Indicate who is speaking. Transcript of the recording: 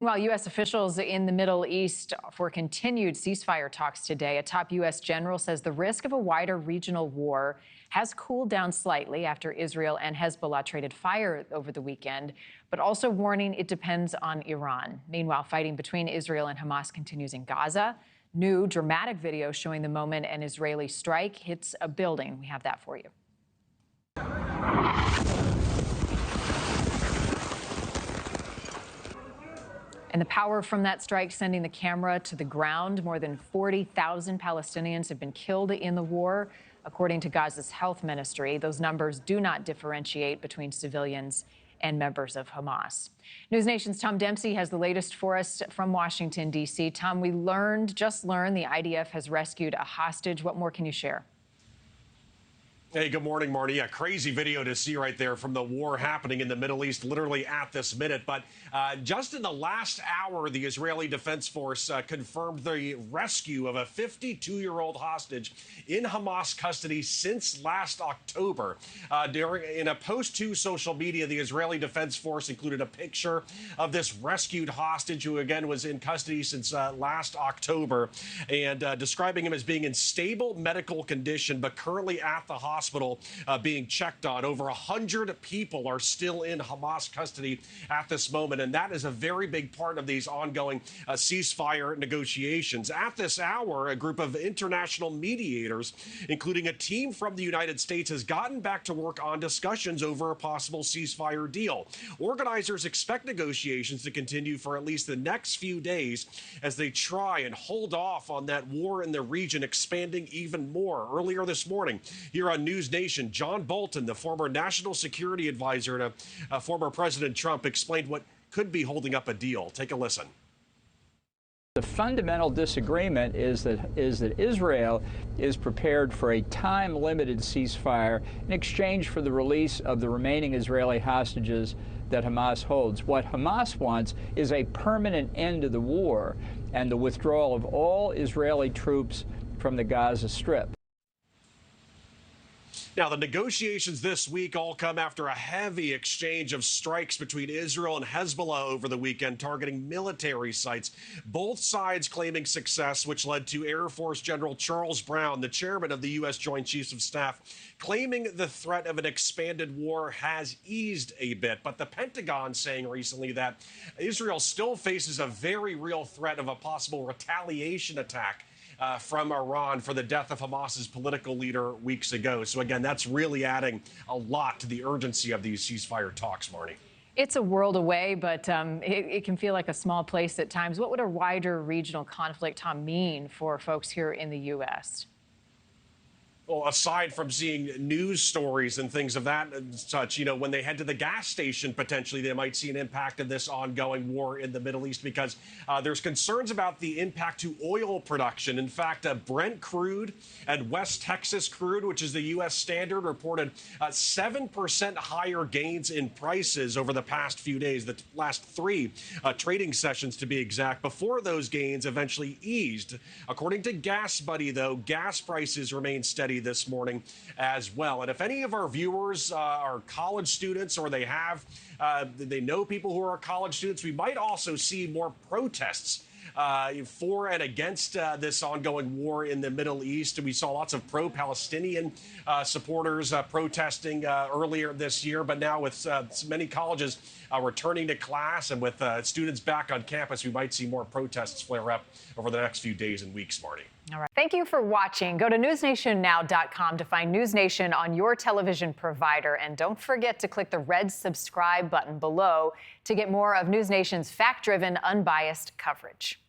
Speaker 1: While U.S. officials in the Middle East for continued ceasefire talks today, a top U.S. general says the risk of a wider regional war has cooled down slightly after Israel and Hezbollah traded fire over the weekend, but also warning it depends on Iran. Meanwhile, fighting between Israel and Hamas continues in Gaza. New dramatic video showing the moment an Israeli strike hits a building. We have that for you. And the power from that strike sending the camera to the ground. More than 40,000 Palestinians have been killed in the war, according to Gaza's health ministry. Those numbers do not differentiate between civilians and members of Hamas. NewsNation's Tom Dempsey has the latest for us from Washington, D.C. Tom, we just learned the IDF has rescued a hostage. What more can you share?
Speaker 2: Hey, good morning, Marni. A crazy video to see right there from the war happening in the Middle East literally at this minute. But just in the last hour, the Israeli Defense Force confirmed the rescue of a 52-year-old hostage in Hamas custody since last October. In a post to social media, the Israeli Defense Force included a picture of this rescued hostage who, again, was in custody since last October, and describing him as being in stable medical condition, but currently at the hospital being checked on. Over 100 people are still in Hamas custody at this moment, and that is a very big part of these ongoing ceasefire negotiations. At this hour, a group of international mediators, including a team from the United States, has gotten back to work on discussions over a possible ceasefire deal. Organizers expect negotiations to continue for at least the next few days as they try and hold off on that war in the region expanding even more. Earlier this morning, here on NewsNation, John Bolton, the former national security advisor to former President Trump, explained what could be holding up a deal. Take a listen.
Speaker 3: The fundamental disagreement is that Israel is prepared for a time-limited ceasefire in exchange for the release of the remaining Israeli hostages that Hamas holds. What Hamas wants is a permanent end to the war and the withdrawal of all Israeli troops from the Gaza Strip.
Speaker 2: Now, the negotiations this week all come after a heavy exchange of strikes between Israel and Hezbollah over the weekend, targeting military sites. Both sides claiming success, which led to Air Force General Charles Brown, the chairman of the U.S. Joint Chiefs of Staff, claiming the threat of an expanded war has eased a bit. But the Pentagon saying recently that Israel still faces a very real threat of a possible retaliation attack from Iran for the death of Hamas's political leader weeks ago. So again, that's really adding a lot to the urgency of these ceasefire talks, Marni.
Speaker 1: It's a world away, but it can feel like a small place at times. What would a wider regional conflict, Tom, mean for folks here in the U.S.?
Speaker 2: Well, aside from seeing news stories and things of that and such, you know, when they head to the gas station, potentially they might see an impact of this ongoing war in the Middle East because there's concerns about the impact to oil production. In fact, Brent crude and West Texas crude, which is the U.S. standard, reported 7% higher gains in prices over the past few days, the last three trading sessions to be exact, before those gains eventually eased. According to Gas Buddy, though, gas prices remain steady this morning as well. And if any of our viewers are college students or they know people who are college students, we might also see more protests for and against this ongoing war in the Middle East. We saw lots of pro-Palestinian supporters protesting earlier this year, but now with many colleges returning to class and with students back on campus, we might see more protests flare up over the next few days and weeks, Marni.
Speaker 1: All right. Thank you for watching. Go to newsnationnow.com to find NewsNation on your television provider. And don't forget to click the red subscribe button below to get more of NewsNation's fact-driven, unbiased coverage.